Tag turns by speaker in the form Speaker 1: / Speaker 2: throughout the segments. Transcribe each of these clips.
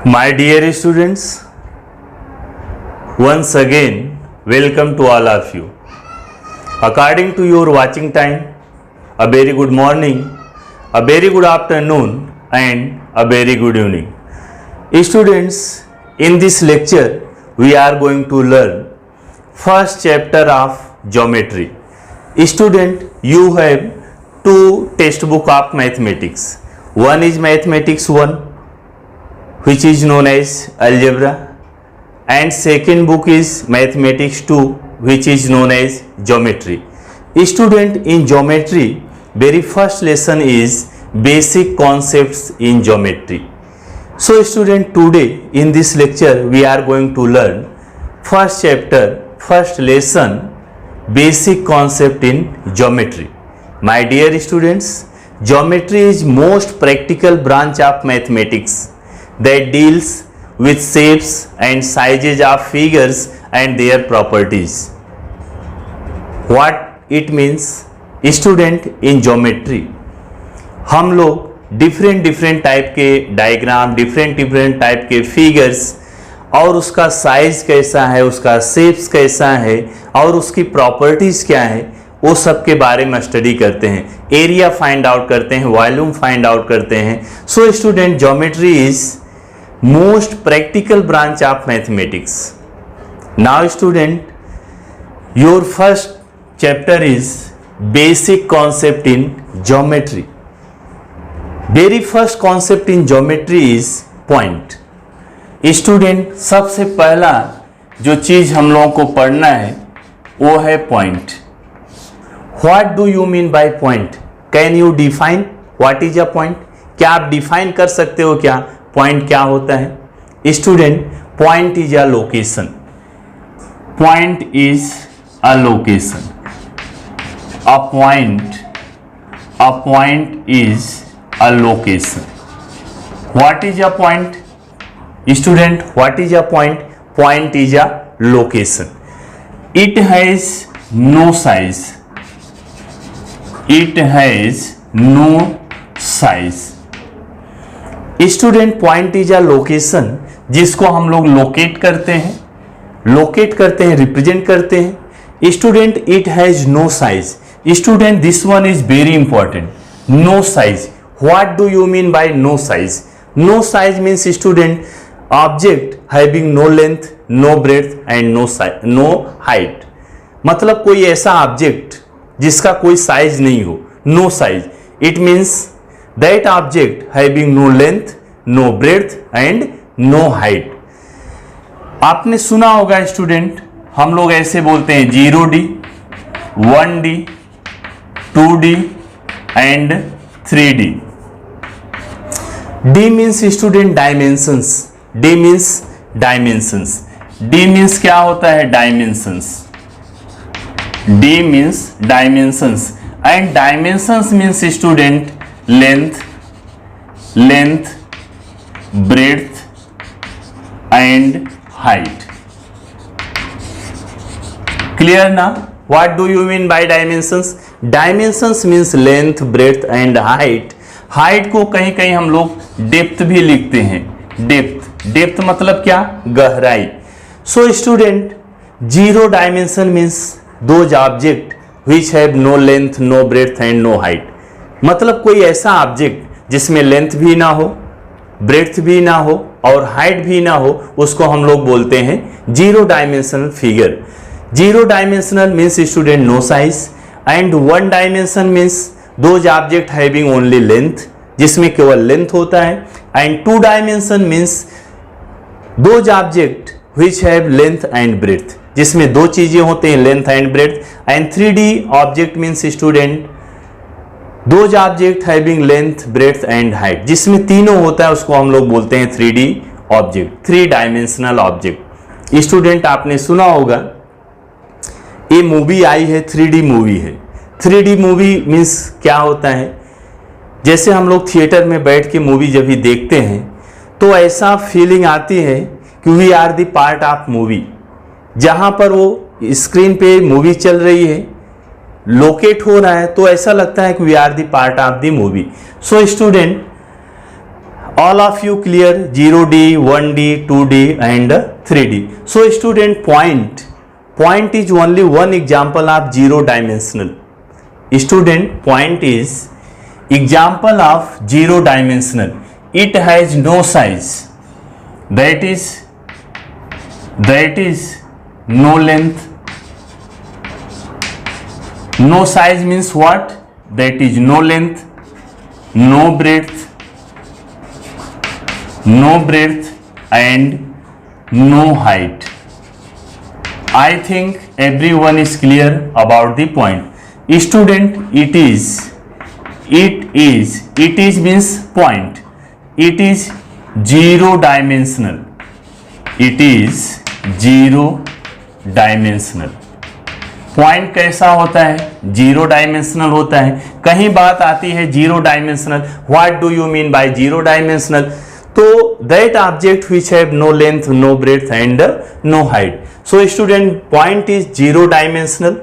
Speaker 1: My dear students, once again welcome to all of you. According to your watching time, a very good morning, a very good afternoon and a very good evening. Students, in this lecture we are going to learn first chapter of geometry. Student, you have two textbook of mathematics. One is mathematics 1, which is known as algebra, and second book is mathematics 2, which is known as geometry. Student, in geometry very first lesson is basic concepts in geometry. So student, today in this lecture we are going to learn first chapter, first lesson, basic concept in geometry. My dear students, geometry is most practical branch of mathematics that deals with shapes and sizes of figures and their properties. What it means? Student, in geometry हम लोग different type के diagram, different type के figures और उसका size कैसा है, उसका shapes कैसा है और उसकी प्रॉपर्टीज क्या है, वो सब के बारे में स्टडी करते हैं. एरिया फाइंड आउट करते हैं, वॉल्यूम फाइंड आउट करते हैं. So student, geometry is most practical branch of mathematics. Now student, your first chapter is basic concept in geometry. Very first concept in geometry is point. Student, सबसे पहला जो चीज हम लोगों को पढ़ना है वो है point. What do you mean by point? Can you define what is a point? क्या आप डिफाइन कर सकते हो क्या पॉइंट क्या होता है? Student, point is a location. Point is a location. A point is a location. What is a point? Student, what is a point? Point is a location. It has no size. It has no size. Student, point is a location जिसको हम लोग locate करते हैं, represent करते हैं. Student, it has no size. Student, this one is very important. No size. What do you mean bye no size? No size means student object having no length, no breadth and no height. मतलब कोई ऐसा object जिसका कोई size नहीं हो. No size. It means that object having no length, no breadth and no height. आपने सुना होगा स्टूडेंट, हम लोग ऐसे बोलते हैं 0D, 1D, 2D and 3D. D means student dimensions. D means dimensions. D means क्या होता है? Dimensions. D means dimensions and dimensions means student length, breadth and height. Clear ना? What do you mean by dimensions? Dimensions means length, breadth and height. Height को कहीं कहीं हम लोग depth भी लिखते हैं. Depth मतलब क्या? गहराई. So student, zero dimension means those object which have no length, no breadth and no height. मतलब कोई ऐसा ऑब्जेक्ट जिसमें लेंथ भी ना हो, ब्रेड्थ भी ना हो और हाइट भी ना हो, उसको हम लोग बोलते हैं zero dimensional figure. Zero dimensional means student no size and one dimension means those object having only length, जिसमें केवल लेंथ होता है. And two dimension means those object which have length and breadth, जिसमें दो चीजें होते हैं, length and breadth. And 3D object means student those object having length, breadth and height, जिसमें तीनों होता है उसको हम लोग बोलते हैं 3D object, 3 dimensional object. Student, आपने सुना होगा ये मूवी आई है, 3D मूवी है. 3D मूवी मीन्स क्या होता है? जैसे हम लोग थिएटर में बैठ के मूवी जब भी देखते हैं तो ऐसा फीलिंग आती है कि we are the part of movie. जहां पर वो स्क्रीन पे मूवी चल रही है, लोकेट हो रहा है, तो ऐसा लगता है कि we are the part of the movie. So student, All of you clear 0D, 1D, 2D and 3D. So student, point is only one example of zero dimensional. Student, point is example of zero dimensional. It has no size, that is no length. No size means what? That is no length, no breadth and no height. I think everyone is clear about the point. Student, it is means point. It is zero dimensional. It is zero dimensional. Point कैसा होता है? Zero dimensional होता है. कहीं बात आती है zero dimensional, what do you mean by zero dimensional? तो that object which have no length, no breadth and no height. So student, point is zero dimensional.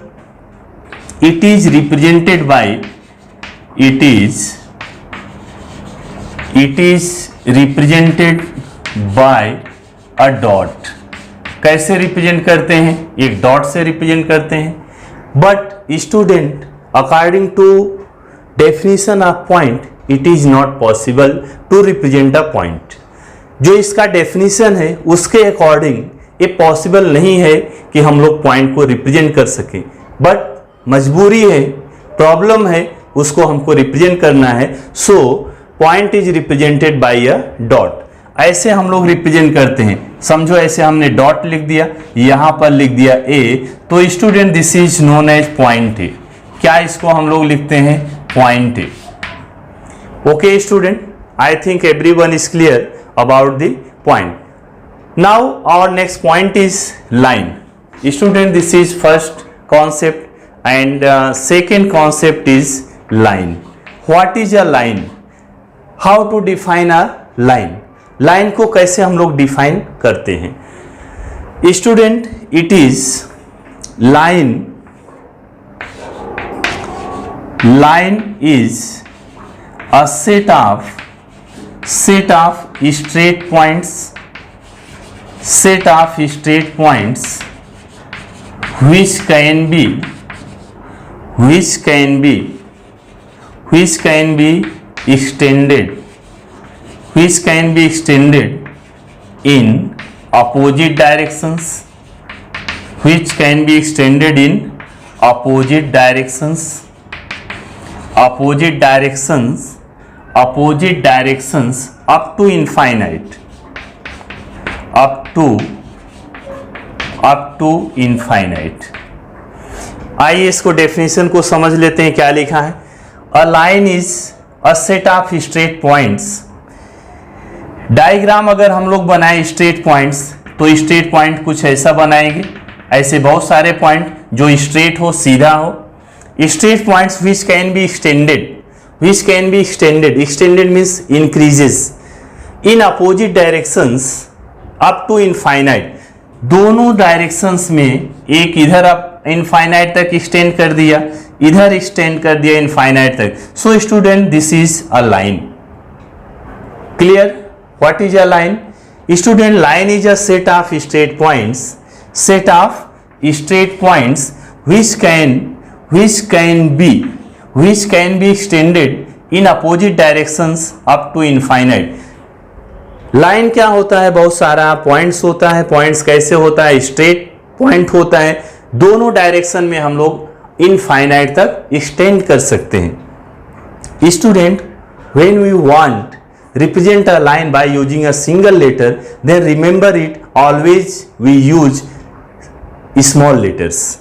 Speaker 1: It is represented by a dot. कैसे represent करते हैं? एक dot से represent करते हैं. But student, according to definition of point, it is not possible to represent a point. जो इसका definition है उसके अकॉर्डिंग ये पॉसिबल नहीं है कि हम लोग पॉइंट को रिप्रेजेंट कर सकें. बट मजबूरी है, प्रॉब्लम है, उसको हमको रिप्रेजेंट करना है. So point is represented by a dot. ऐसे हम लोग रिप्रेजेंट करते हैं. समझो ऐसे हमने डॉट लिख दिया, यहां पर लिख दिया ए, तो student this is known as point A. क्या इसको हम लोग लिखते हैं? Point A. Okay student, I think everyone is clear about the point. Now our next point is line. Student, this is first concept and second concept is line. What is a line? How to define a line? Line को कैसे हम लोग define करते हैं? Student, it is line is a set of straight points which can be extended in opposite directions, up to infinite. आइए इसको definition को समझ लेते हैं. क्या लिखा है? A line is a set of straight points. Diagram अगर हम लोग बनाए स्ट्रेट पॉइंट्स, तो स्ट्रेट पॉइंट कुछ ऐसा बनाएंगे. ऐसे बहुत सारे पॉइंट जो स्ट्रेट हो, सीधा हो. Straight points which can be extended means increases in opposite directions up to infinite. दोनों डायरेक्शंस में, एक इधर आप इनफाइनाइट तक एक्सटेंड कर दिया, इधर एक्सटेंड कर दिया इनफाइनाइट तक. सो student, this is a line. Clear? What is a line? Student, line is a set of straight points which can be extended in opposite directions up to infinite. Line क्या होता है? बहुत सारा points होता है. Points कैसे होता है? स्ट्रेट पॉइंट होता है. दोनों डायरेक्शन में हम लोग इनफाइनाइट तक एक्सटेंड कर सकते हैं. Student, when we want represent a line by using a single letter, then remember it, always we use small letters.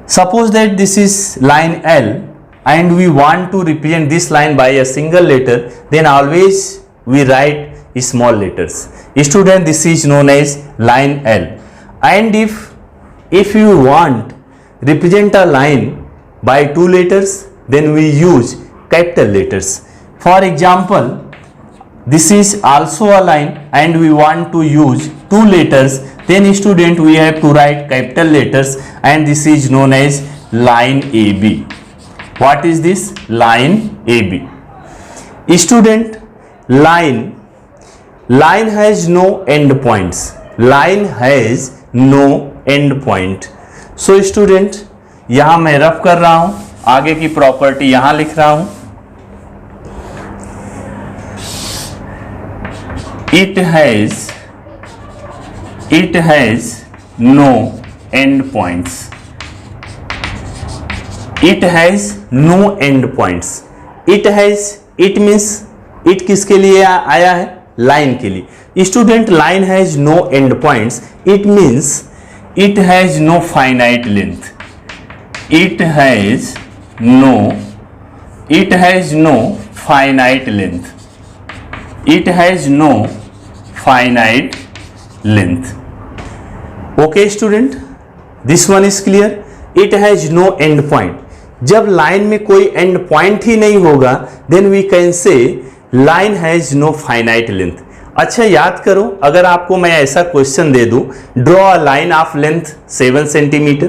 Speaker 1: Suppose that this is line L and we want to represent this line by a single letter, then always we write small letters. Student, this is known as line L. And if you want represent a line by two letters, then we use capital letters. For example, this is also a line and we want to use two letters, then student we have to write capital letters and this is known as line AB. What is this? Line AB. Student, line line has no end points, line has no end point. So student, यहां मैं rough कर रहा हूं, आगे की property यहां लिख रहा हूं. It has no end points. It has no end points. It has, it means, it किसके लिए आया है? लाइन के लिए. Student, line has no end points, it means it has no finite length. It has no finite length. It has no finite length. Okay student, this one is clear. It has no end point. जब line में कोई end point ही नहीं होगा, then we can say line has no finite length. अच्छा याद करो, अगर आपको मैं ऐसा क्वेश्चन दे दूं, draw a line of length 7 centimetre.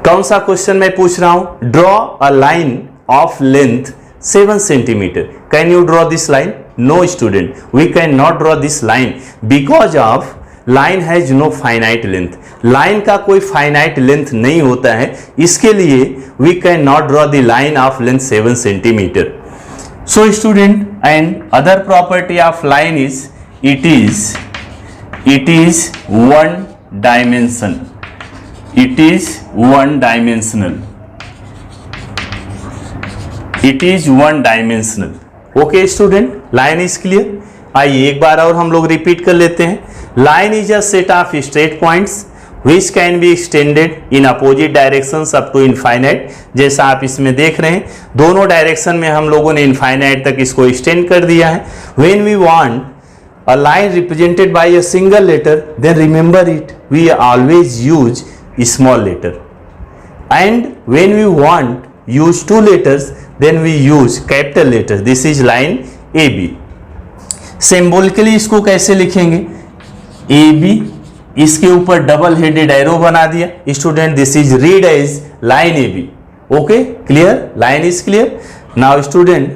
Speaker 1: कौन सा क्वेश्चन मैं पूछ रहा हूं? Draw a line of length 7 centimetre. Can you draw this line? No student, we can not draw this line because of line has no finite length. Line का कोई finite length नहीं होता है, इसके लिए we can not draw the line of length 7 centimetre. So student, and other property of line is it is one dimension. It is one dimensional. It is one dimensional. Okay student, line is clear. आइए एक बार और हम लोग repeat कर लेते हैं. Line is a set of straight points which can be extended in opposite directions up to infinite. जैसा आप इसमें देख रहे हैं, दोनों डायरेक्शन में हम लोगों ने इनफाइनाइट तक इसको एक्सटेंड कर दिया है. when we want a line represented by a single letter, then remember it, we always use small letter. and when we want use two letters, then we use capital letter. this is line AB. Symbolically इसको कैसे लिखेंगे? AB, इसके ऊपर double headed arrow बना दिया. Student, this is read as line AB. Okay, clear? Line is clear. Now student,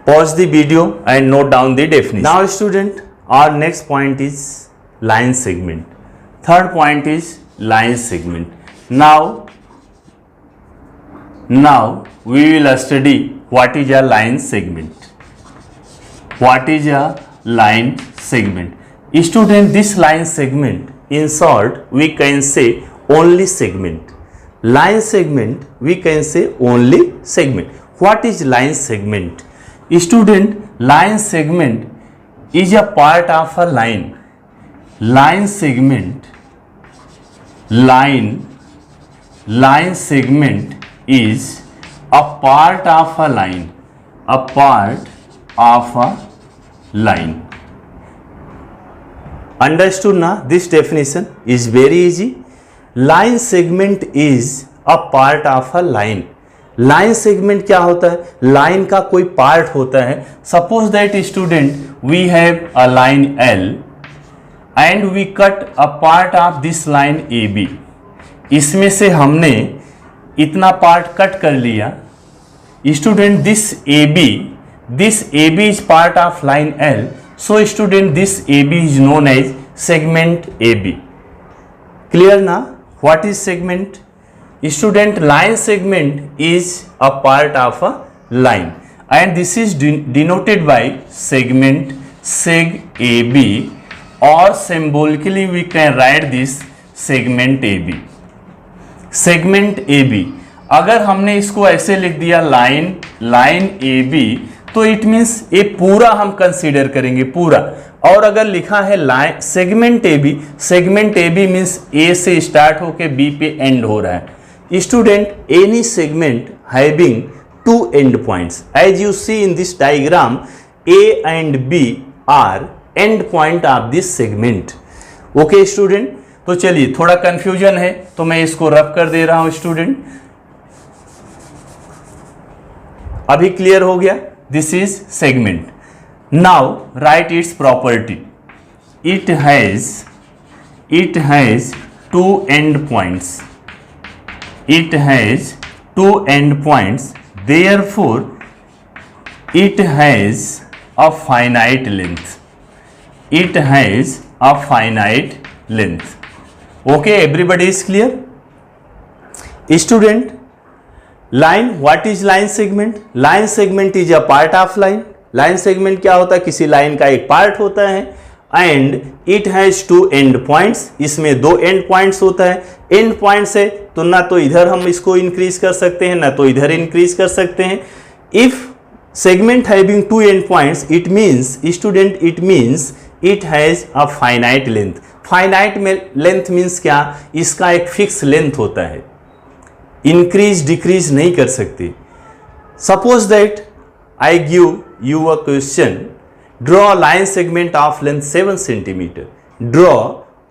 Speaker 1: pause the video and note down the definition. Now student, our next point is line segment. Third point is line segment. Now we will study what is a line segment. What is a line segment. Student, this line segment, in short, we can say only segment. Line segment, we can say only segment. What is line segment? Student, line segment is a part of a line. Line segment, line segment is a part of a line. A part of a line. Understood na? This definition is very easy. Line segment is a part of a line. Line segment क्या होता है? Line का कोई part होता है. Suppose that student, we have a line L and we cut a part of this line AB. इसमें से हमने इतना पार्ट कट कर लिया. Student, this AB is part of line L. So student, this AB is known as segment AB. Clear na? What is segment? Student, line segment is a part of a line and this is denoted by segment seg AB, or symbolically we can write this segment AB. Segment AB, अगर हमने इसको ऐसे लिख दिया line AB, तो it means ये पूरा हम कंसीडर करेंगे, पूरा. और अगर लिखा है line segment AB means A से स्टार्ट होके B पे एंड हो रहा है. Student, any segment having two end points, as you see in this diagram, A and B are end point of this segment. Okay student, तो चलिए, थोड़ा confusion है तो मैं इसको रफ कर दे रहा हूं. स्टूडेंट, अभी क्लियर हो गया? This is segment. Now write its property. It has two end points. It has two end points. Therefore, it has a finite length. It has a finite length. Okay, everybody is clear? Student, line, what is line segment? Line segment is a part of line. Line segment क्या होता है? किसी line का एक part होता है and it has two end points. इसमें दो एंड पॉइंट्स होता है. एंड पॉइंट्स है तो ना तो इधर हम इसको इंक्रीज कर सकते हैं ना तो इधर इंक्रीज कर सकते हैं. If segment having two end points it means student, it means it has a finite length. Finite length means क्या? इसका एक फिक्स लेंथ होता है, इंक्रीज डिक्रीज नहीं कर सकते. Suppose that I give you a question. Draw a line segment of length 7 centimeter. Draw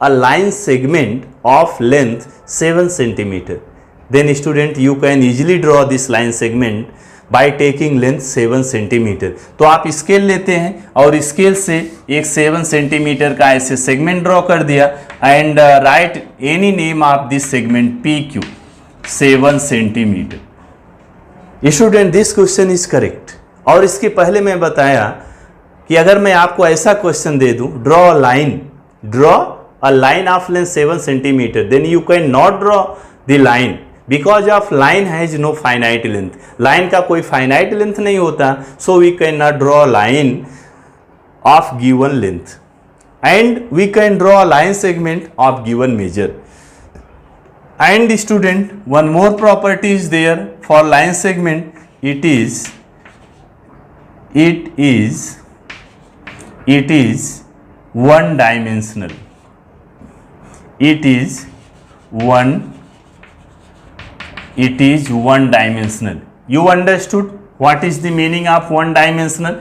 Speaker 1: a line segment of length 7 centimeter. Then student, you can easily draw this line segment by taking length 7 centimeter. तो आप scale लेते हैं और scale से एक 7 centimetre का ऐसे segment draw कर दिया and right any name of this segment PQ 7 centimetre. Student, this question is correct. और इसके पहले मैं बताया कि अगर मैं आपको ऐसा क्वेश्चन दे दूं, draw a line of length 7 centimetre, then you can not draw the line because of line has no finite length. Line का कोई फाइनाइट लेंथ नहीं होता, so we can not draw line of given length and we can draw a line segment of given measure. And student, one more property is there for line segment. it is one dimensional. It is one dimensional. You understood what is the meaning of one dimensional?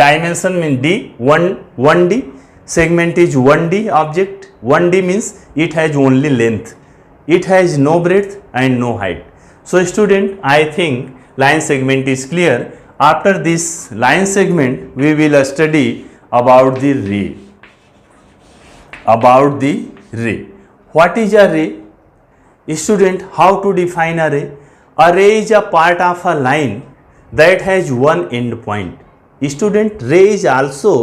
Speaker 1: Dimension means D, 1D. Segment is 1D object. 1D means it has only length. It has no breadth and no height. So student, I think line segment is clear. After this line segment, we will study about the ray. What is a ray? Student, how to define a ray? A ray is a part of a line that has one end point. Student, ray is also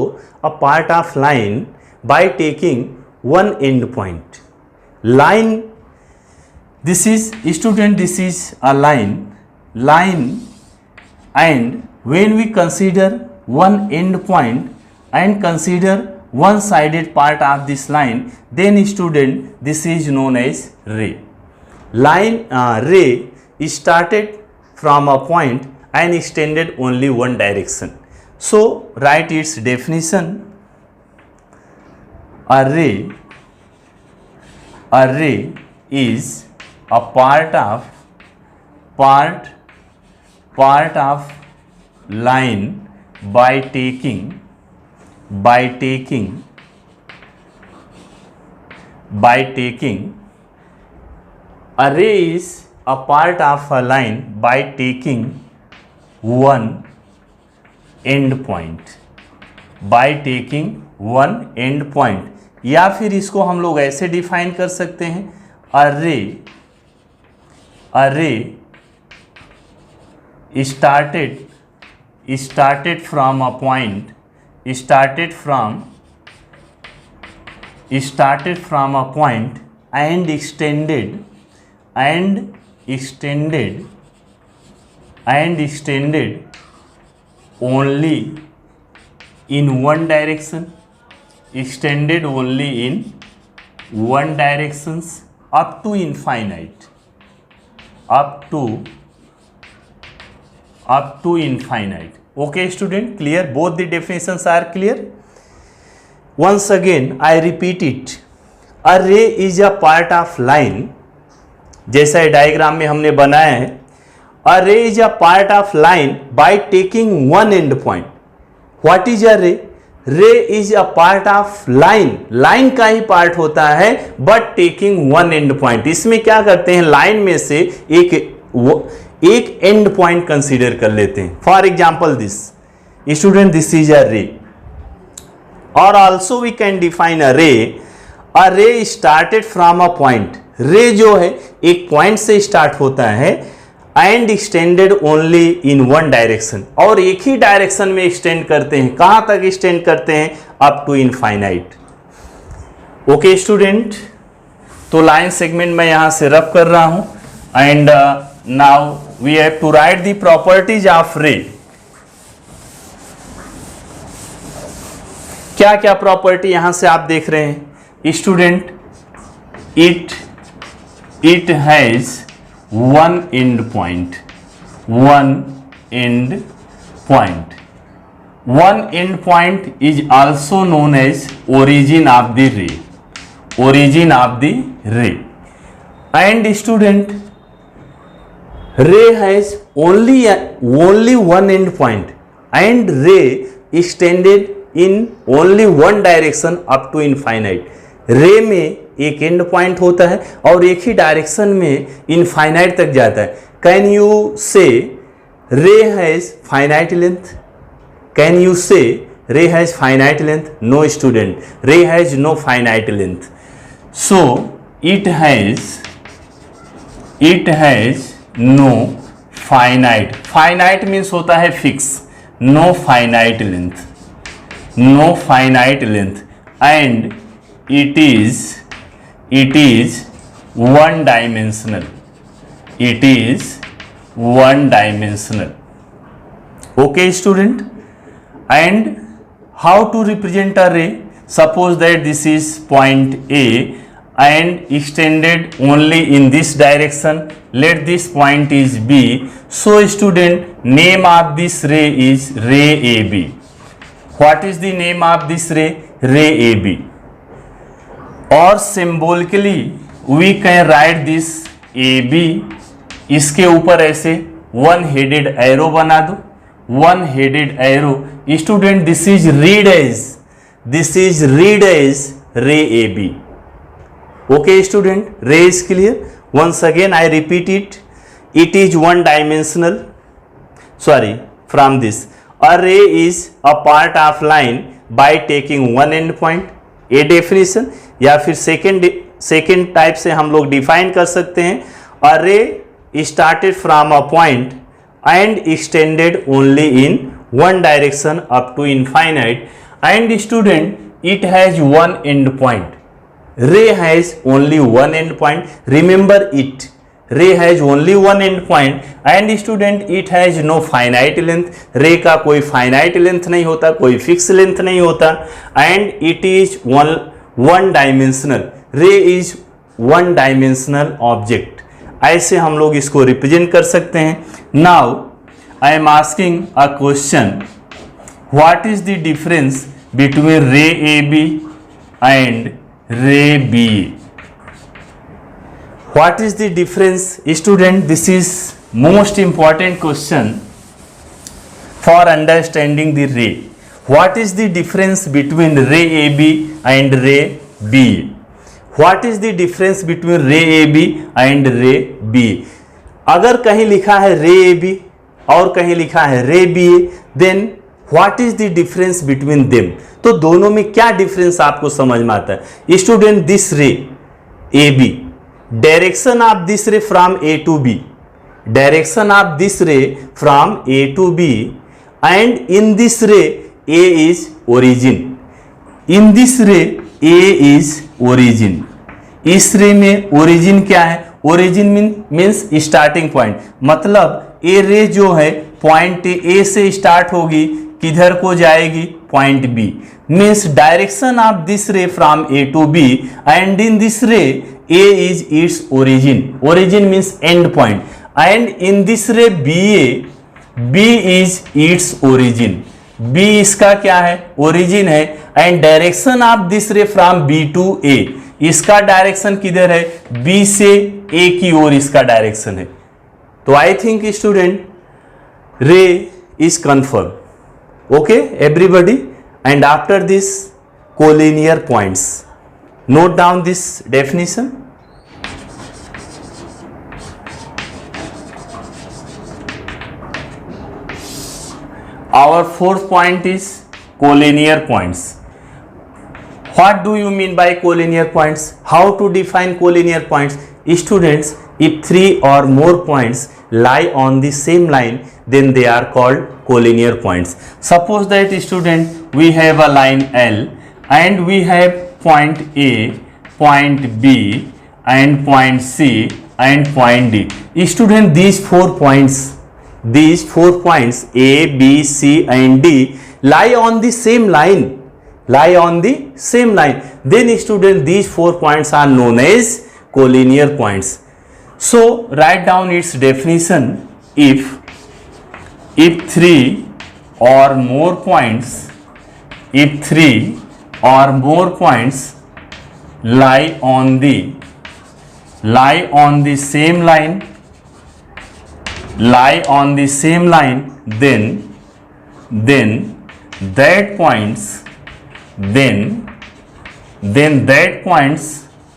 Speaker 1: a part of line by taking one end point. Line, this is a line, and when we consider one end point and consider one sided part of this line, then student, this is known as ray. Ray is started from a point and extended only one direction. So write its definition. A ray is a part of line by taking a ray is a part of a line by taking one end point. या फिर इसको हम लोग ऐसे define कर सकते हैं, a ray started from a point and extended only in one direction, up to infinite. Okay student, clear? Both the definitions are clear. Once again I repeat it. A ray is a part of line. जैसा diagram में हमने बनाया है, a ray is a part of line by taking one end point. What is a ray? Ray is a part of line. Line का ही part होता है but taking one end point. इसमें क्या करते हैं, लाइन में से एक एंड पॉइंट कंसीडर कर लेते हैं. For example this student, this is a ray. और also we can define a ray started from a point. रे जो है एक पॉइंट से स्टार्ट होता है and extended only in one direction, और एक ही डायरेक्शन में एक्सटेंड करते हैं। कहां तक एक्सटेंड करते हैं? Up to infinite. Okay student, तो लाइन सेगमेंट मैं यहां से रब कर रहा हूं and now we have to write the properties of ray. क्या क्या प्रॉपर्टी यहां से आप देख रहे हैं student? It has one end point, one end point. One end point is also known as origin of the ray, origin of the ray. And student, ray has only one end point and ray extended in only one direction up to infinite. ray में एक and point होता है और एक ही direction में infinite तक जाता है। Can you say ray has finite length? Can you say ray has finite length? No student, ray has no finite length. So it has no finite. Finite means होता है fix. No finite length. No finite length. And it is one dimensional. It is one dimensional. Okay student. And how to represent a ray? Suppose that this is point A and extended only in this direction. Let this point is B. So student, name of this ray is ray AB. What is the name of this ray? Ray AB. Or symbolically we can write this AB. इसके ऊपर ऐसे one headed arrow बना दो, one headed arrow. Student, this is read as ray AB. Okay student, ray is clear. Once again I repeat it. It is one dimensional. Sorry, from this, a ray is a part of line by taking one end point. A definition या फिर second type से हम लोग define कर सकते हैं। a ray started from a point and extended only in one direction up to infinite. And student, it has one end point. Ray has only one end point. Remember it. Ray has only one end point. And student, it has no finite length. Ray का कोई finite length नहीं होता, कोई fixed length नहीं होता. And it is one dimensional. Ray is one dimensional object. ऐसे हम लोग इसको रिप्रेजेंट कर सकते हैं। Now I am asking a question. What is the difference between ray AB and ray BA? What is the difference? Student, this is most important question for understanding the ray. What is the difference between ray AB and ray BA? What is the difference between ray AB and ray BA? अगर कहीं लिखा है ray AB और कहीं लिखा है ray BA, then what is the difference between them? तो दोनों में क्या डिफरेंस आपको समझ में आता है? Student, this ray A B, direction of this ray from A to B, direction of this ray from A to B, and in this ray A is origin, in this ray A is origin. इस रे में origin क्या है? Origin means starting point, मतलब ए रे जो है point A से स्टार्ट होगी, किधर को जाएगी? Point B. Means direction of this ray from A to B, and in this ray A is its origin, origin means end point, and in this ray B is its origin, B इसका क्या है? Origin है, and direction of this ray from B to A, इसका direction किधर है? B से ए की ओर इसका डायरेक्शन है। तो आई थिंक स्टूडेंट, रे is confirm. Okay everybody, and after this collinear points, note down this definition. Our fourth point is collinear points. What do you mean by collinear points? How to define collinear points? Students, if three or more points lie on the same line, then they are called collinear points. Suppose that student, we have a line L and we have point A, point B and point C and point D. Student, these 4 points A, B, C and D lie on the same line, then student, these 4 points are known as collinear points. So write down its definition. If 3 or more points lie on the same line, then that points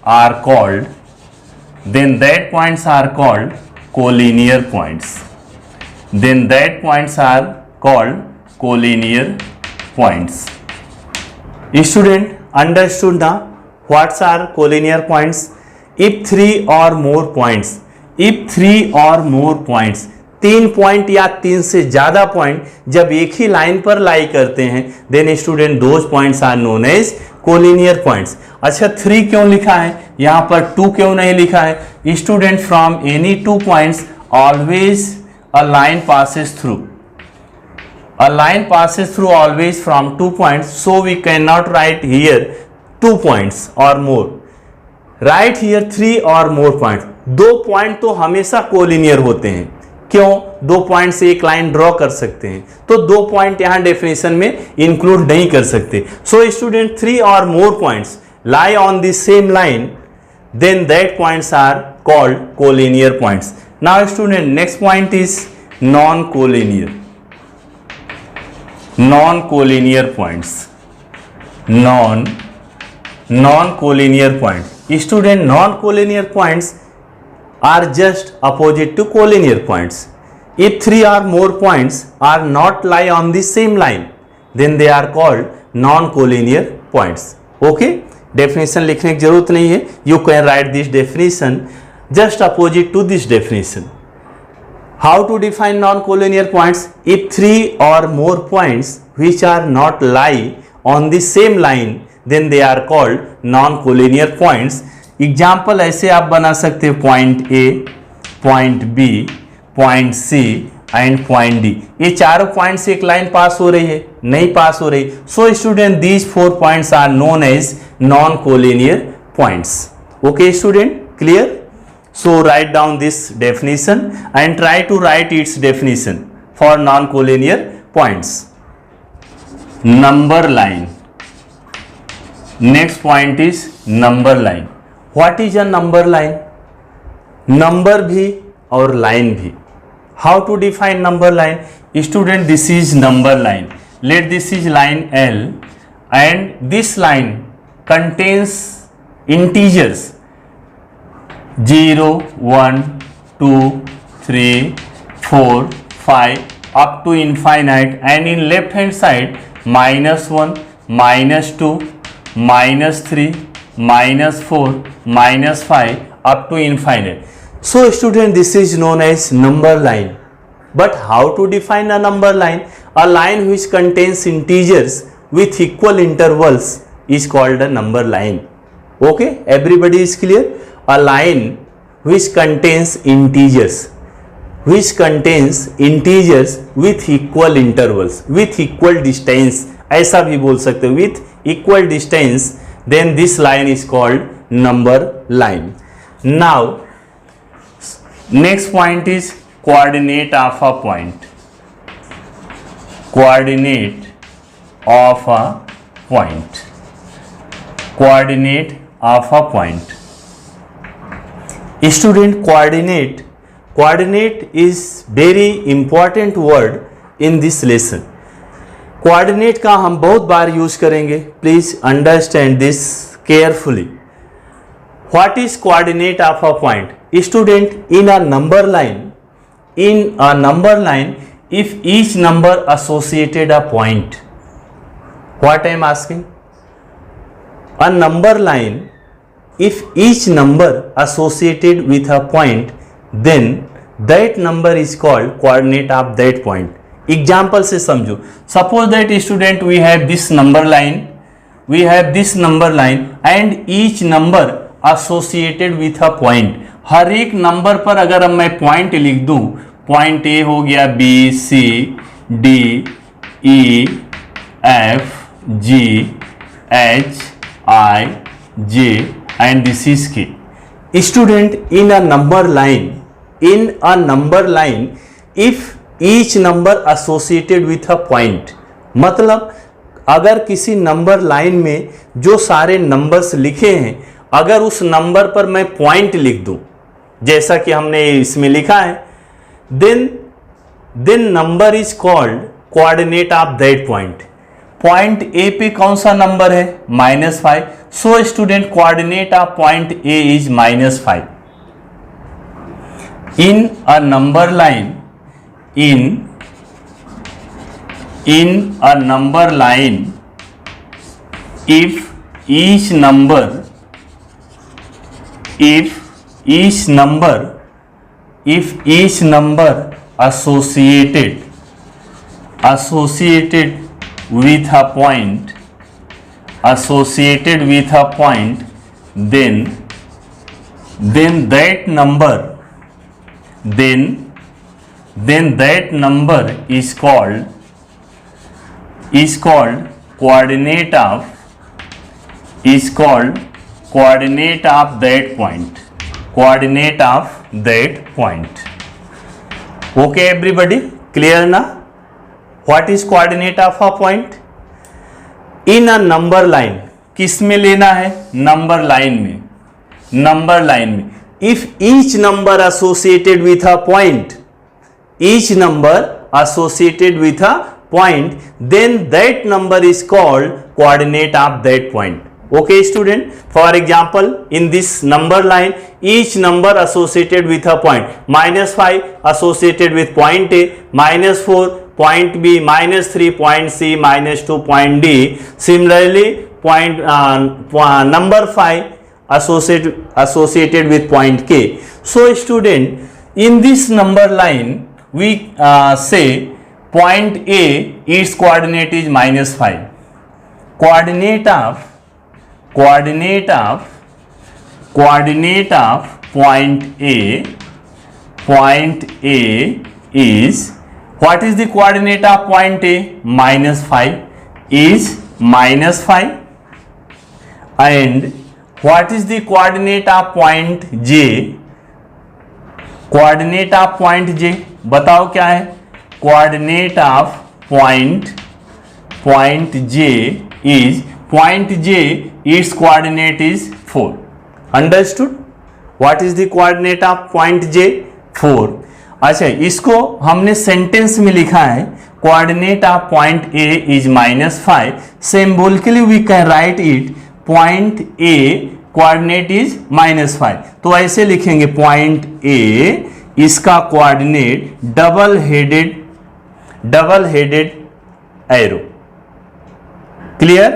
Speaker 1: are called collinear points. Student, understood now what are collinear points? If 3 or more points, 3 point या 3 से ज्यादा point जब एक ही line पर lie करते हैं, then student those points are known as collinear points. अच्छा, 3 क्यों लिखा है यहाँ पर, 2 क्यों नहीं लिखा है? Student, from any 2 points always a line passes through. A line passes through always from 2 points, so we cannot write here 2 points or more. Write here 3 or more points. 2 point तो हमेशा कोलिनियर होते हैं. क्यों? 2 point से एक line draw कर सकते हैं, तो 2 पॉइंट यहाँ डेफिनेशन में इंक्लूड नहीं कर सकते. सो स्टूडेंट, 3 और more points lie on the same line, then that points are called collinear points. Now student, next point is non-collinear points. Non-collinear points. Student, non-collinear points are just opposite to collinear points. If 3 or more points are not lie on the same line, then they are called non-collinear points. Okay? Definition लिखने की जरूरत नहीं है. You can write this definition just opposite to this definition. How to define non-collinear points? If 3 or more points which are not lie on the same line, then they are called non-collinear points. Example ऐसे आप बना सकते हैं, point A, point B, point C and point D. ये चारों points एक line पास हो रही है, नहीं पास हो रही. So student, these 4 points are known as non-collinear points. Okay student, clear? So write down this definition and try to write its definition for non-collinear points. Number line. Next point is number line. What is a number line? Number भी और line भी. How to define number line? Student, this is number line. Let this is line L and this line contains integers 0, 1, 2, 3, 4, 5 up to infinite, and in left hand side -1, -2, -3, -4, -5 up to infinite. So student, this is known as number line. But how to define a number line? A line which contains integers with equal intervals is called a number line. Okay, everybody is clear? A line which contains integers with equal intervals, with equal distance, ऐसा भी बोल सकते हो, with equal distance, then this line is called number line. Now next point is coordinate of a point. Coordinate of a point. Coordinate of a point. Student, coordinate is very important word in this lesson. Coordinate का हम बहुत बार use करेंगे. Please understand this carefully. What is coordinate of a point? Student, in a number line, if each number associated a point, what I am asking? A number line, if each number associated with a point, then that number is called coordinate of that point. Example से समझो, suppose that student we have this number line and each number associated with a point. हर एक number पर अगर मैं point लिख दूं, point A हो गया, B C D E F G H I J and this is K. Student in a number line if each number associated with a point, मतलब अगर किसी नंबर लाइन में जो सारे नंबर्स लिखे हैं, अगर उस नंबर पर मैं पॉइंट लिख दूं, जैसा कि हमने इसमें लिखा है, then number is called coordinate of that point. Point A पे कौन सा नंबर है? -5। So student coordinate of point A is -5। In a number line, in a number line, if each number associated with a point, then that number is called coordinate of that point. Okay everybody, clear na? What is coordinate of a point? In a number line, किस में लेना है? Number line में। If each number associated with a point, then that number is called coordinate of that point. Okay student, for example, in this number line, each number associated with a point, -5 associated with point A, -4 point B, -3 point C, -2 point D. Similarly, number 5 associated with point K. So student, in this number line, we say point A, its coordinate is -5. Coordinate of point A is, what is the coordinate of point A? -5 is -5. And what is the coordinate of point J? Coordinate of point J बताओ क्या है? Coordinate of point J is, its coordinate is 4. Understood? What is the coordinate of point J? 4. अच्छा, इसको हमने sentence में लिखा है, coordinate of point A is -5. Symbolically we can write it, point A coordinate is -5. तो ऐसे लिखेंगे, point A, इसका coordinate double headed arrow. Clear?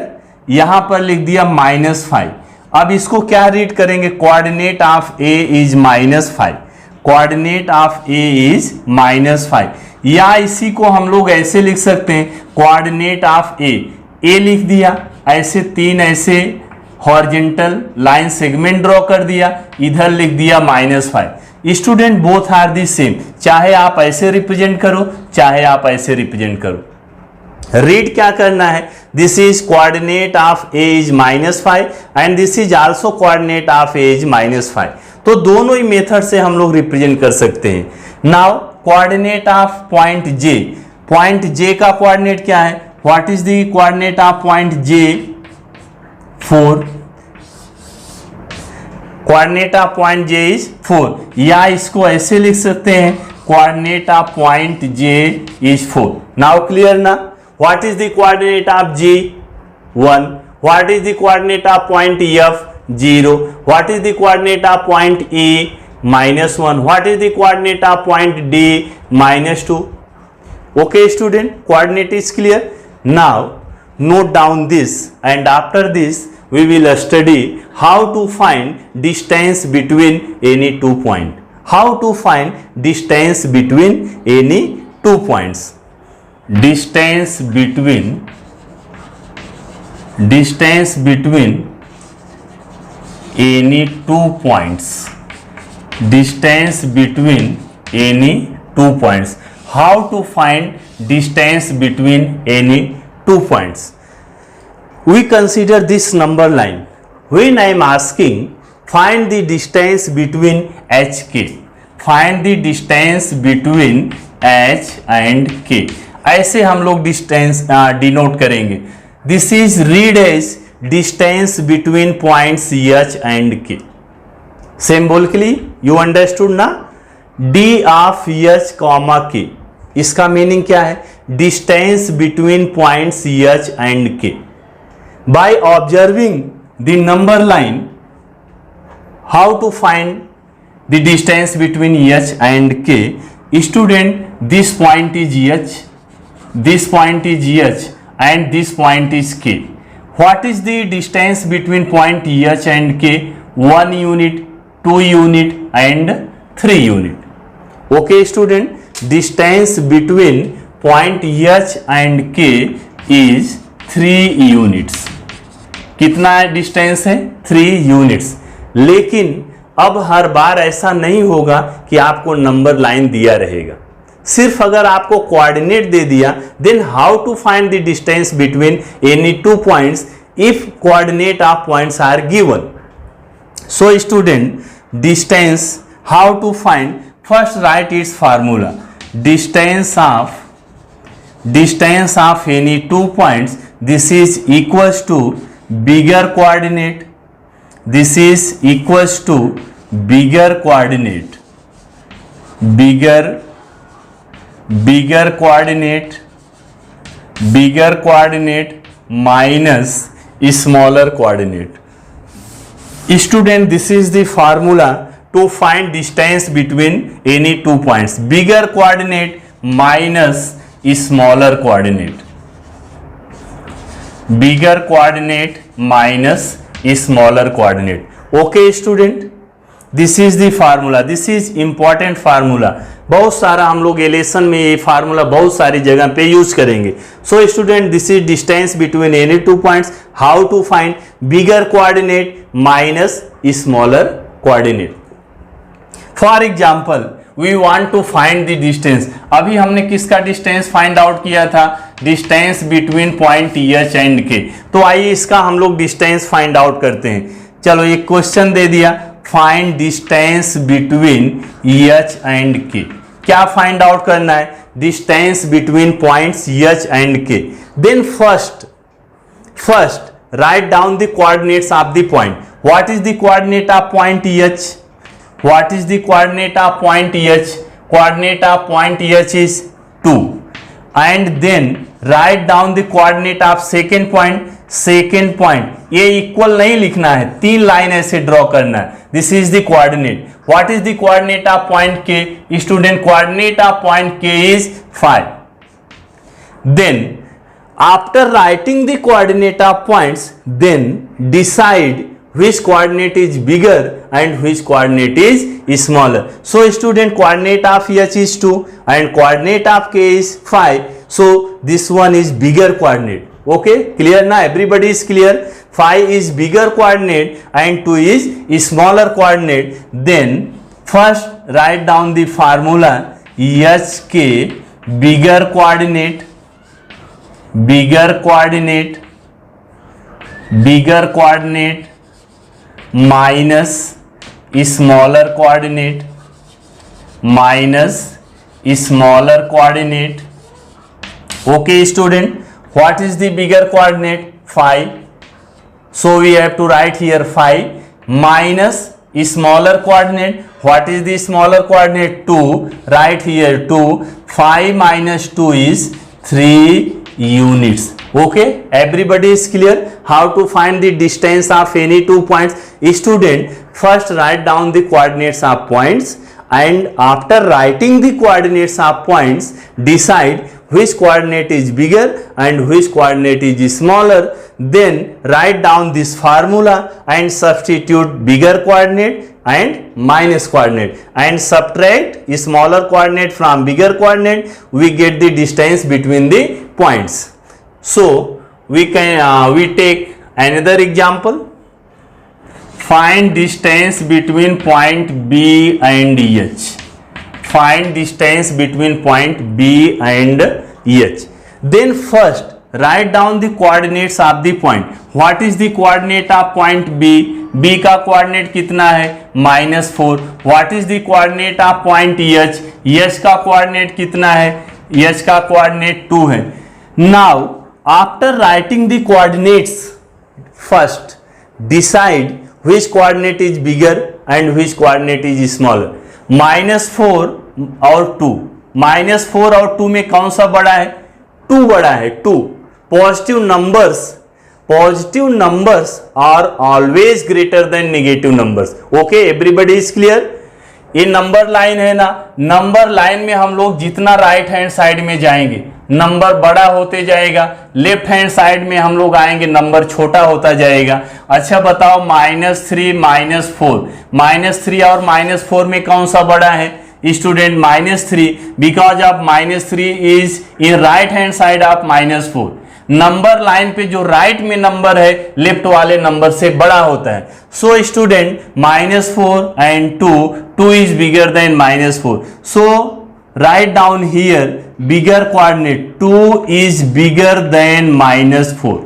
Speaker 1: यहां पर लिख दिया -5। अब इसको क्या रीड करेंगे? Coordinate of A is -5। Coordinate of A is -5, या इसी को हम लोग ऐसे लिख सकते हैं, कोऑर्डिनेट ऑफ ए लिख दिया, ऐसे 3 ऐसे हॉरिजॉन्टल लाइन सेगमेंट ड्रॉ कर दिया, इधर लिख दिया -5। Student both are the same, चाहे आप ऐसे रिप्रेजेंट करो, चाहे आप ऐसे रिप्रेजेंट करो। रीड क्या करना है? This is coordinate of A is -5 and this is also coordinate of A is -5। तो दोनों ही मेथड से हम लोग रिप्रेजेंट कर सकते हैं। Now coordinate of point J का कोऑर्डिनेट क्या है? What is the coordinate of point J? 4। Coordinate of point J is 4, या इसको ऐसे लिख सकते हैं, coordinate of point J is 4। Now clear ना? What is the coordinate of G? 1। What is the coordinate of point F? 0। What is the coordinate of point E? -1। What is the coordinate of point D? -2। Okay student, coordinate is clear. Now note down this, and after this we will study how to find distance between any 2 points. How to find distance between any two points? Distance between any two points. Distance between any two points. How to find distance between any two points? We consider this number line. When I am asking find the distance between HK, find the distance between H and K, ऐसे हम लोग distance denote करेंगे. This is read as distance between points H and K. Symbolically you understood ना? D of H comma K, इसका meaning क्या है? Distance between points H and K. By observing the number line, how to find the distance between H and K? Student, this point is H, this point is H, and this point is K. What is the distance between point H and K? 1 unit, 2 unit, and 3 unit. Okay, student, distance between point H and K is 3 units. कितना distance है? 3 units. लेकिन अब हर बार ऐसा नहीं होगा कि आपको number line दिया रहेगा. सिर्फ अगर आपको कोऑर्डिनेट दे दिया, then how to find the distance between any two points if coordinate of points are given. So student, distance how to find? First write its formula. Distance of any two points, this is equals to bigger coordinate. This is equals to bigger coordinate minus smaller coordinate. Student, this is the formula to find distance between any two points. Bigger coordinate minus smaller coordinate. Bigger coordinate minus smaller coordinate. Okay student, this is the formula. This is important formula. बहुत सारा हम लोग एलेशन में ये formula बहुत सारी जगह पे यूज करेंगे. So student, this is distance between any two points. How to find? Bigger coordinate minus smaller coordinate. For example, we want to find the distance. अभी हमने किसका डिस्टेंस फाइंड आउट किया था? Distance between point H and K. तो आइए इसका हम लोग डिस्टेंस फाइंड आउट करते हैं. चलो, एक क्वेश्चन दे दिया, find distance between H and K. क्या फाइंड आउट करना है? Distance between points H and K. Then first write down the coordinates of the point. What is the coordinate of point H? What is the coordinate of point H? Coordinate of point H is 2. And then write down the coordinate of second point. Second point, ये equal नहीं लिखना है, 3 line ऐसे draw करना है. This is the coordinate. What is the coordinate of point K? Student, coordinate of point K is 5. Then after writing the coordinate of points, then decide which coordinate is bigger and which coordinate is smaller. So student, coordinate of H is 2 and coordinate of K is 5. So this one is bigger coordinate. Okay, clear now? Everybody is clear? 5 is bigger coordinate and 2 is smaller coordinate. Then first write down the formula. HK bigger coordinate minus smaller coordinate Okay student, what is the bigger coordinate? 5. So we have to write here 5 minus smaller coordinate. What is the smaller coordinate? 2. Write here 2. 5 minus 2 is 3 units. Okay, everybody is clear how to find the distance of any two points? Student, first write down the coordinates of points, and after writing the coordinates of points, decide which coordinate is bigger and which coordinate is smaller. then write down this formula and substitute bigger coordinate and minus coordinate and subtract smaller coordinate from bigger coordinate. We get the distance between the points. So we take another example. Find distance between point B and H. Find distance between point B and H. Then first write down the coordinates of the point. What is the coordinate of point B? B का coordinate कितना है? -4. What is the coordinate of point H? H का coordinate कितना है? H का coordinate 2 है. Now after writing the coordinates, first decide which coordinate is bigger and which coordinate is smaller. -4 और 2. -4 और 2 में कौन सा बड़ा है? 2 बड़ा है. 2. Positive numbers are always greater than negative numbers. Okay, everybody is clear? ये नंबर लाइन है ना, नंबर लाइन में हम लोग जितना राइट हैंड साइड में जाएंगे नंबर बड़ा होते जाएगा, लेफ्ट हैंड साइड में हम लोग आएंगे नंबर छोटा होता जाएगा. अच्छा बताओ, -3 -4, -3 और -4 में कौन सा बड़ा है? Student -3, because of -3 is in right hand side of -4. Number line पे जो राइट में नंबर है लेफ्ट वाले नंबर से बड़ा होता है. So student -4 and 2 is bigger than -4. So write down here bigger coordinate. 2 is bigger than -4.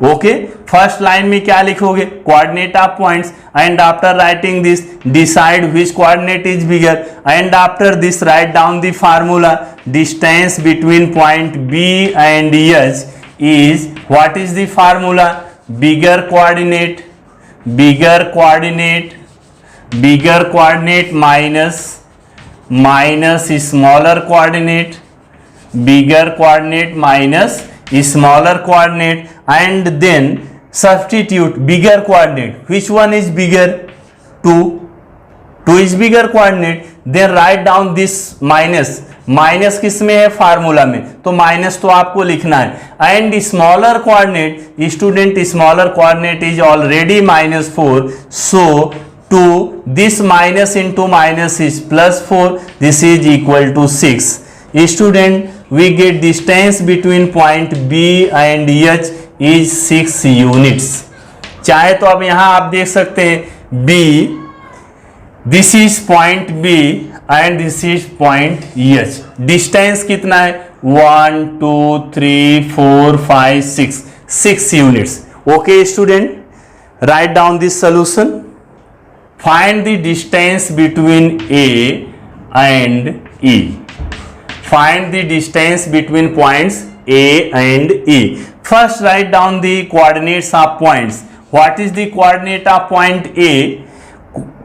Speaker 1: Okay, first line में क्या लिखोगे? coordinate of points, and after writing this decide which coordinate is bigger, and after this write down the formula. Distance between point B and H is, what is the formula? bigger coordinate minus smaller coordinate, bigger coordinate minus smaller coordinate, and then substitute bigger coordinate. Which one is bigger? 2 is bigger coordinate. Then write down this minus किस में है? Formula में. तो minus तो आपको लिखना है. And smaller coordinate, student smaller coordinate is already -4. So 2, this minus into minus is +4, this is equal to 6. Student, we get distance between point B and H is 6 units. चाहे तो अब यहाँ आप देख सकते हैं B, this is point B and this is point H. Distance कितना है? 1 2 3 4 5 6 units. Okay student, write down this solution. Find the distance between A and E. Find the distance between points A and E. First write down the coordinates of points. What is the coordinate of point A?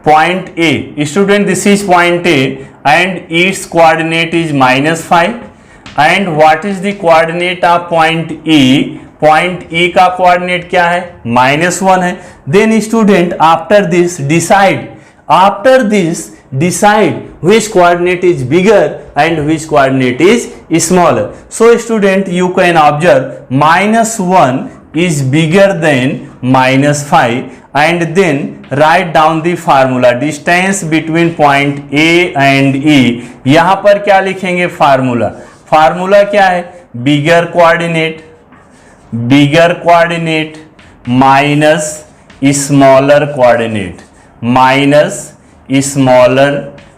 Speaker 1: Point A. Student, this is point A and its coordinate is -5. And what is the coordinate of point E? Point E का coordinate क्या है? -1 है. Then student after this decide which coordinate is bigger and which coordinate is smaller. So student, you can observe -1 is bigger than -5, and then write down the formula. Distance between point A and E. यहां पर क्या लिखेंगे? Formula क्या है? bigger coordinate minus smaller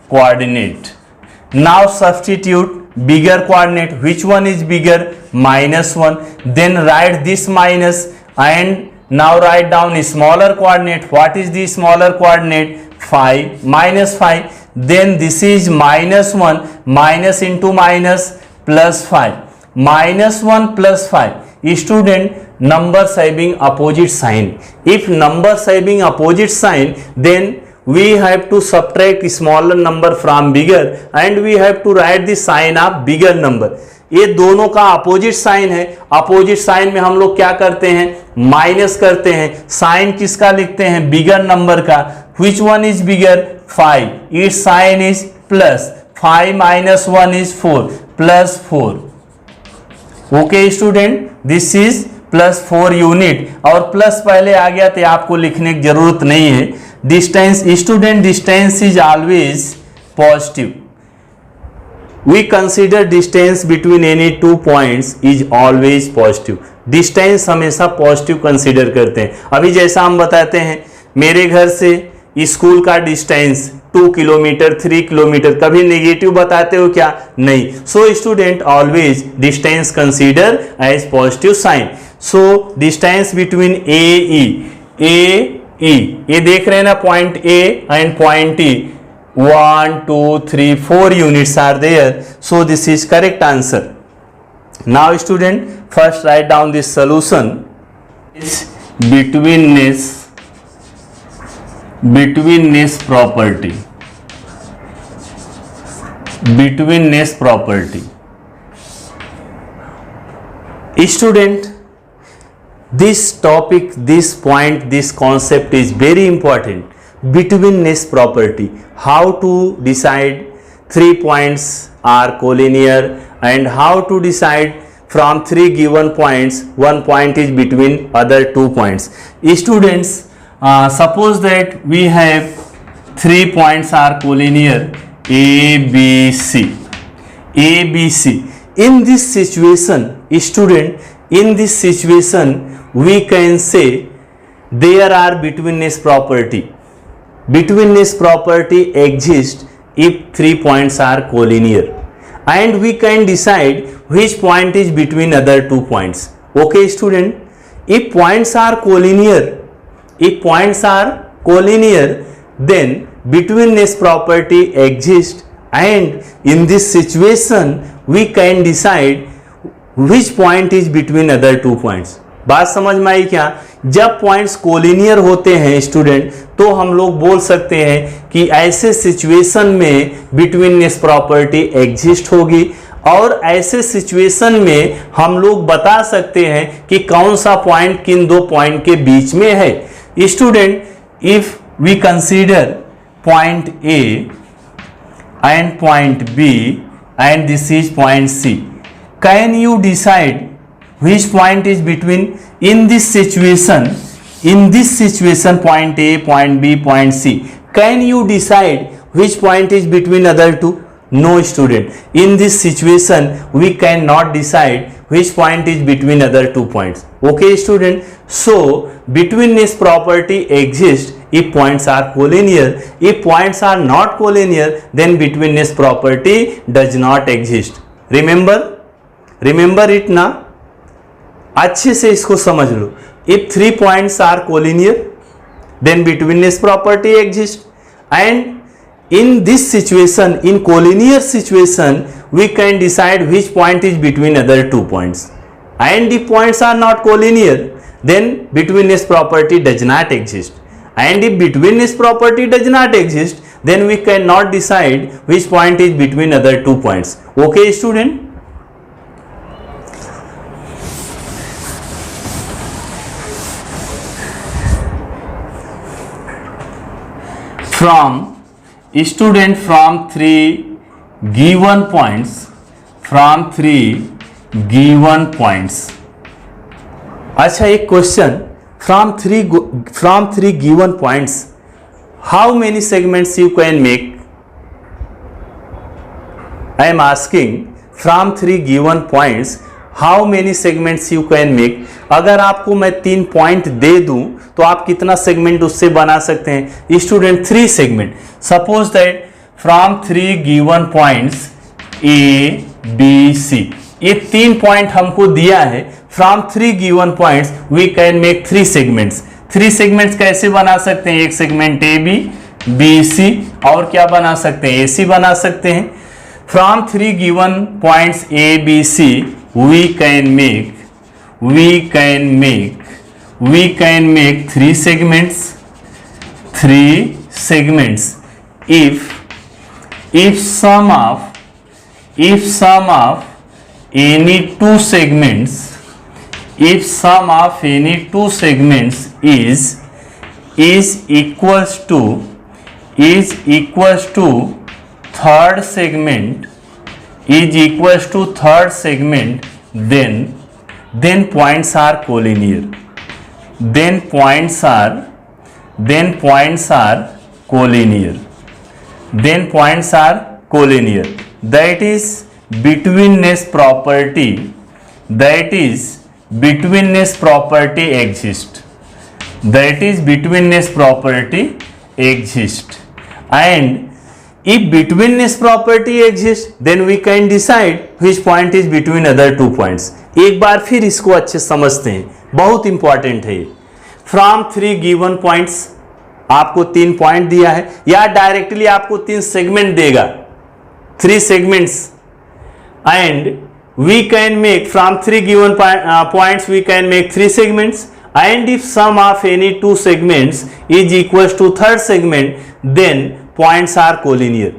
Speaker 1: coordinate. Now substitute bigger coordinate. Which one is bigger? -1. Then write this minus and now write down smaller coordinate. What is the smaller coordinate? 5, -5. Then this is -1, minus into minus +5. -1 +5. Student, numbers having opposite sign. If numbers having opposite sign, then we have to subtract smaller number from bigger and we have to write the sign of bigger number. ये दोनों का opposite sign है. Opposite sign में हम लोग क्या करते हैं? माइनस करते हैं. साइन किसका लिखते हैं? बिगर नंबर का. Which one is bigger? 5. Its sign is plus. 5 - 1 is 4, +4. Okay student, this is +4 unit और प्लस पहले आ गया तो आपको लिखने की जरूरत नहीं है। Distance student, distance is always positive. We consider distance between any two points is always positive. Distance हमेशा पॉजिटिव कंसीडर करते हैं। अभी जैसा हम बताते हैं मेरे घर से स्कूल का डिस्टेंस 2 किलोमीटर 3 किलोमीटर, कभी नेगेटिव बताते हो क्या? नहीं। So student always distance consider as positive sign. So distance between A ये देख रहे हैं ना, point A and point E, 1 2 3 4 units are there. So this is correct answer. Now student, first write down this solution. Is betweenness property. Betweenness property. Student, this topic, this point, this concept is very important. Betweenness property. How to decide 3 points are collinear and how to decide from 3 given points 1 point is between other 2 points. Students, suppose that we have 3 points are collinear A, B, C. A, B, C. In this situation, student, in this situation we can say there are betweenness property. Betweenness property exists if 3 points are collinear and we can decide which point is between other 2 points. Okay student, if points are collinear, then betweenness property exists and in this situation we can decide which point is between other 2 points. बात समझ में आई क्या? जब points collinear होते हैं student तो हम लोग बोल सकते हैं कि ऐसे सिचुएशन में बिटवीननेस प्रॉपर्टी एग्जिस्ट होगी और ऐसे सिचुएशन में हम लोग बता सकते हैं कि कौन सा पॉइंट किन दो पॉइंट के बीच में है। Student, if we consider point A and point B and this is point C, can you decide which point is between in this situation point A, point B, point C, can you decide which point is between other two? No student, in this situation we cannot decide which point is between other 2 points. Okay student, so betweenness property exists if points are collinear. If points are not collinear, then betweenness property does not exist. Remember it ना, अच्छे से इसको समझ लो। If 3 points are collinear then betweenness property exist and in this situation, in collinear situation we can decide which point is between other 2 points and if points are not collinear then betweenness property does not exist and if betweenness property does not exist then we can not decide which point is between other 2 points. Okay student, from 3 given points, अच्छा एक question, from 3 given points how many segments you can make? I am asking from 3 given points how many segments you can make? अगर आपको मैं 3 point दे दूं तो आप कितना segment उससे बना सकते हैं? Student 3 segment. Suppose that from 3 given points A B C, ये 3 पॉइंट हमको दिया है। From 3 given points we can make 3 segments. 3 segments कैसे बना सकते हैं? एक segment A B, B C और क्या बना सकते हैं? ए सी बना सकते हैं। From 3 given points A B C we can make 3 segments if sum of any two segments is equals to third segment then then points are collinear. Then points are collinear. Then points are collinear. That is betweenness property. That is betweenness property exists. That is betweenness property exists. And if betweenness property exists, then we can decide which point is between other two points. एक बार फिर इसको अच्छे समझते हैं, बहुत important है ये. From 3 given points, आपको 3 पॉइंट दिया है या डायरेक्टली आपको 3 सेगमेंट देगा, 3 segments, and we can make from 3 given points we can make 3 segments. And if sum of any 2 segments is equals to third segment, then points are collinear.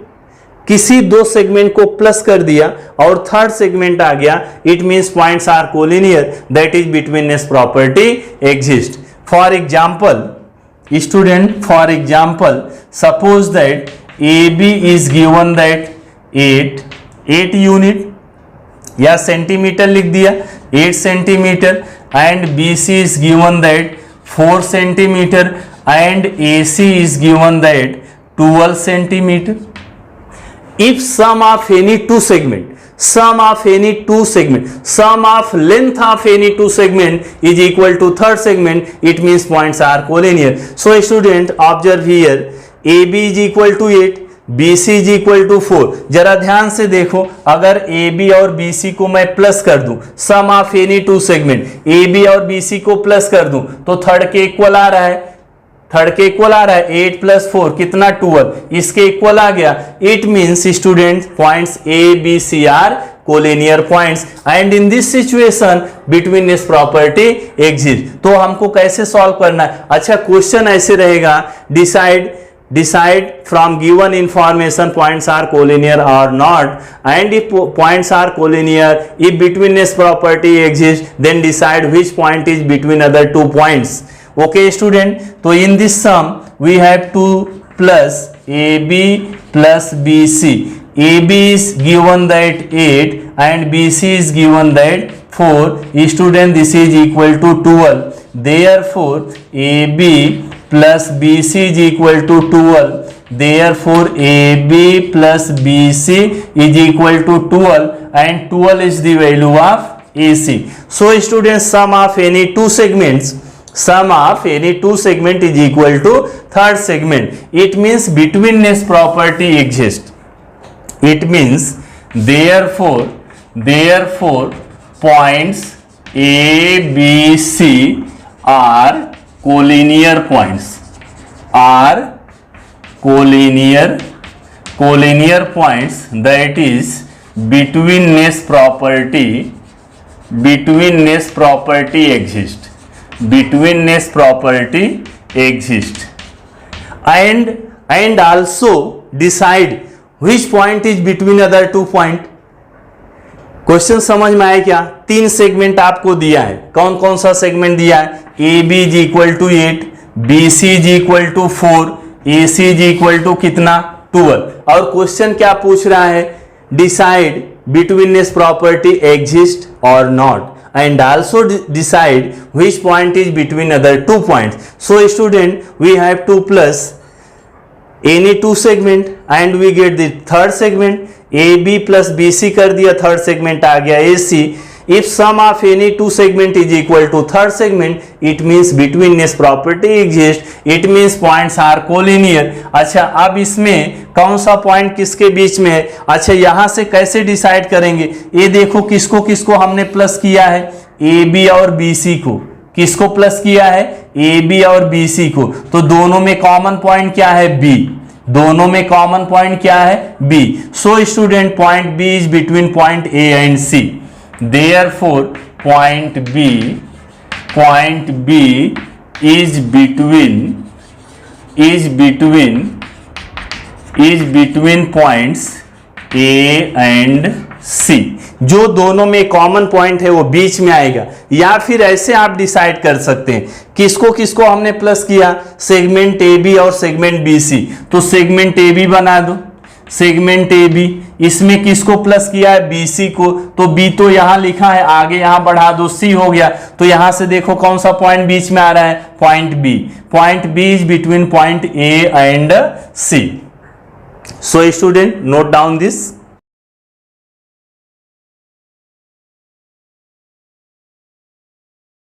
Speaker 1: किसी 2 segment को plus कर दिया और third segment आ गया, it means points are collinear. That is betweenness property exist. For example student, for example suppose that A B is given that 8 unit या centimetre लिख दिया 8 centimetre, and BC is given that 4 centimeter and AC is given that 12 centimeter. If sum of any 2 segment, sum of length of any 2 segment is equal to third segment, it means points are collinear. So student observe here, AB is equal to 8, BC is equal to 4. जरा ध्यान से देखो, अगर AB और BC को मैं plus कर दूं, सम ऑफ एनी 2 सेगमेंट AB और BC को प्लस कर दूं तो थर्ड के इक्वल आ रहा है, 8 प्लस 4 कितना 12, इसके इक्वल आ गया. It means student points ABC are collinear points and in this situation betweenness property exist. तो हमको कैसे सॉल्व करना है? अच्छा, क्वेश्चन ऐसे रहेगा, decide from given information points are collinear or not, and if points are collinear, if betweenness property exists, then decide which point is between other 2 points. Okay student, so in this sum we have 2 plus AB plus BC. AB is given that 8 and BC is given that 4. Student, this is equal to 12. Therefore AB plus BC is equal to 12. Therefore AB plus BC is equal to 12 and 12 is the value of AC. So students, sum of any 2 segments is equal to third segment. It means betweenness property exists. It means therefore points A, B, C are collinear points, are collinear points. That is betweenness property exists. Betweenness property exists. And also decide which point is between other 2 point. Question समझ में आया क्या? 3 segment आपको दिया है. कौन कौन सा सेगमेंट दिया है? AB is equal to 8, BC is equal to 4, AC is equal to कितना 12. और क्वेश्चन क्या पूछ रहा है? Decide betweenness property exists or not, and also decide which point is between other 2 points. So student, we have 2 plus any 2 segment and we get the third segment. AB plus BC कर दिया, third segment आ गया AC. If sum of any 2 segment is equal to third segment, it means betweenness property exists. It means points are collinear. अच्छा, अब इसमें कौन सा point किसके बीच में है? अच्छा, यहां से कैसे डिसाइड करेंगे? ये देखो, किसको किसको हमने प्लस किया है? AB और BC को. किसको प्लस किया है? AB और BC को. तो दोनों में कॉमन पॉइंट क्या है? B. दोनों में कॉमन पॉइंट क्या है? B. So student, point B is between point A and C. Therefore point B is between points A and C. जो दोनों में कॉमन पॉइंट है वो बीच में आएगा. या फिर ऐसे आप डिसाइड कर सकते हैं, किसको किसको हमने प्लस किया? सेगमेंट AB और सेगमेंट BC. तो सेगमेंट AB बना दो, सेगमेंट AB इसमें किसको प्लस किया है, BC को, तो B तो यहां लिखा है, आगे यहां बढ़ा दो C हो गया, तो यहां से देखो कौन सा पॉइंट बीच में आ रहा है, point B। Point B is between point A and C। So student note down this.